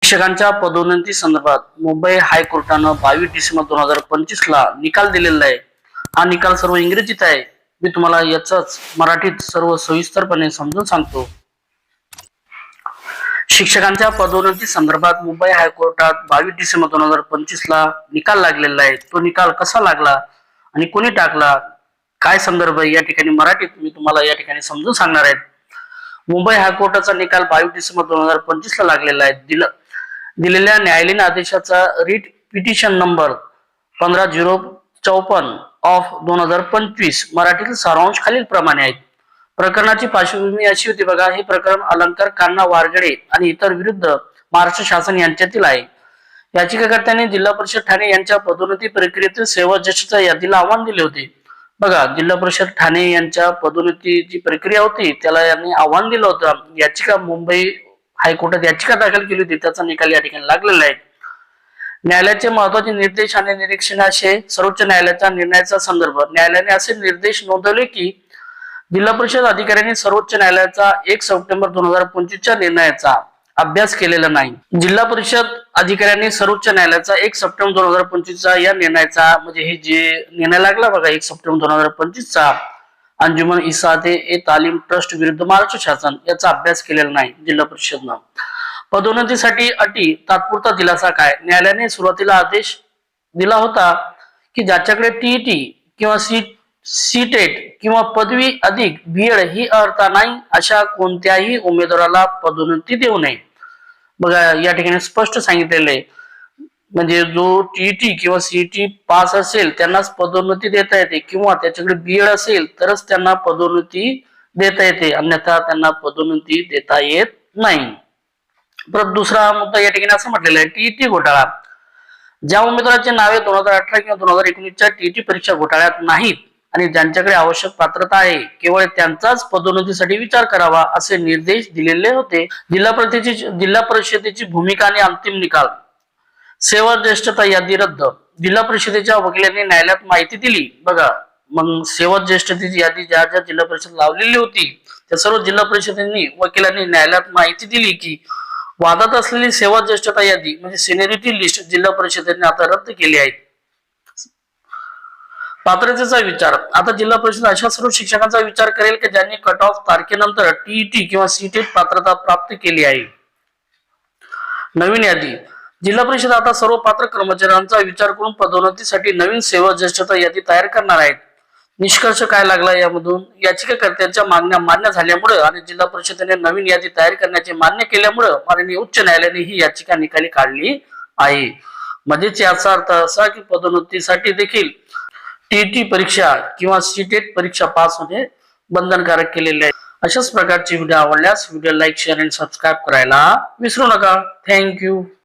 शिक्षकांच्या पदोन्नती संदर्भात मुंबई हायकोर्टानं 22 डिसेंबर 2025 ला निकाल दिलेला आहे। हा निकाल सर्व इंग्रजीत आहे। मी तुम्हाला याचाच मराठीत सर्व सविस्तरपणे समजून सांगतो। शिक्षकांच्या पदोन्नती संदर्भात मुंबई हायकोर्टात 22 डिसेंबर 2025 ला निकाल लागलेला आहे। तो निकाल कसा लागला आणि कोणी टाकला, काय संदर्भ या ठिकाणी मराठीत मी तुम्हाला या ठिकाणी समजून सांगणार आहे। मुंबई हायकोर्टाचा निकाल 22 डिसेंबर 2025 ला लागलेला आहे। दिलेल्या न्यायालयीन आदेशाचा रिट पिटिशन नंबर 15054 ऑफ 2025 मराठीतील सारांश खालील प्रमाणे आहेत। प्रकरणाची पार्श्वभूमी अशी होती बघा, हे प्रकरण अलंकार कान्हा वारगडे आणि इतर विरुद्ध महाराष्ट्र शासन यांच्यातील आहे। याचिकाकर्त्यांनी जिल्हा परिषद ठाणे यांच्या पदोन्नती प्रक्रियेतील सेवा ज्येष्ठता यादीला आव्हान दिले होते। बघा, जिल्हा परिषद ठाणे यांच्या पदोन्नती जी प्रक्रिया होती त्याला यांनी आव्हान दिलं होतं। याचिका मुंबई हायकोर्टात याचिका दाखल केली होती, त्याचा निकाल या ठिकाणी लागलेला आहे। न्यायालयाचे महत्त्वाचे निर्देश आणि निरीक्षण असे सर्वोच्च न्यायालयाच्या निर्णयाचा संदर्भ। न्यायालयाने असे निर्देश नोंदवले की जिल्हा परिषद अधिकाऱ्यांनी सर्वोच्च न्यायालयाचा 1 सप्टेंबर 2025 च्या निर्णयाचा अभ्यास केलेला नाही। जिल्हा परिषद अधिकाऱ्यांनी सर्वोच्च न्यायालयाचा 1 सप्टेंबर 2025 चा या निर्णयाचा म्हणजे हे जे निर्णय लागला बघा 1 सप्टेंबर 2025 चा अंजुमन इसाते ए तालीम ट्रस्ट विरुद्ध महाराष्ट्र शासन याचा अभ्यास केलेला नाही जिल्हा परिषदनं। पदोन्नतीसाठी अटी तात्पुरता दिलासा काय? न्यायालयाने सुरुवातीला आदेश दिला होता की ज्याच्याकडे टीईटी किंवा सीटेट किंवा पदवी अधिक बीएड ही अर्हता नाही अशा कोणत्याही उमेदवाराला पदोन्नती देऊ नये। बघा, या ठिकाणी स्पष्ट सांगितलेलं आहे, म्हणजे जो टीईटी किंवा सीईटी पास असेल त्यांनाच पदोन्नती देता येते किंवा त्याच्याकडे बीएड असेल तरच त्यांना पदोन्नती देता येते, अन्यथा त्यांना पदोन्नती देता येत नाही। परत दुसरा मुद्दा या ठिकाणी असं म्हटलेला आहे, टीईटी घोटाळा। ज्या उमेदवारांचे नावे 2018 किंवा 2019च्या टीईटी परीक्षा घोटाळ्यात नाहीत आणि ज्यांच्याकडे आवश्यक पात्रता आहे केवळ त्यांचाच पदोन्नतीसाठी विचार करावा असे निर्देश दिलेले होते। जिल्हा परिषदेची भूमिका आणि अंतिम निकाल। सेवा ज्येष्ठता यादी रद्द। जिल्हा परिषदेच्या वकिलांनी न्यायालयात माहिती दिली। बघा, मग सेवा ज्येष्ठतेची यादी ज्या ज्या जिल्हा परिषद लावलेली होती त्या सर्व जिल्हा परिषदेनी वकिलांनी न्यायालयात माहिती दिली की वादात असलेली सेवा ज्येष्ठता यादी म्हणजे सिनियरिटी लिस्ट जिल्हा परिषदेने आता रद्द केली आहे। पात्रतेचा विचार। आता जिल्हा परिषद अशा सर्व शिक्षकांचा विचार करेल की ज्यांनी कट ऑफ तारखेनंतर टीईटी किंवा सीटेट पात्रता प्राप्त केली आहे। नवीन यादी। जिल्हा परिषद आता सर्व पात्र कर्मचाऱ्यांचा विचार करून पदोन्नतीसाठी नवीन सेवा ज्येष्ठता यादी तयार करणार आहेत। निष्कर्ष काय लागला यामधून? याचिकाकर्त्यांच्या मागण्या मान्य झाल्यामुळे आणि जिल्हा परिषदेने नवीन यादी तयार करण्याचे मान्य केल्यामुळे माननीय उच्च न्यायालयाने ही याचिका निकाली काढली आहे। म्हणजेच याचा अर्थ असा की पदोन्नतीसाठी देखील टीईटी परीक्षा किंवा सीटेट परीक्षा पास होणे बंधनकारक केलेले आहे। अशाच प्रकारचे व्हिडिओ आवडल्यास व्हिडिओ लाईक, शेअर आणि सबस्क्राईब करायला विसरू नका। थँक्यू।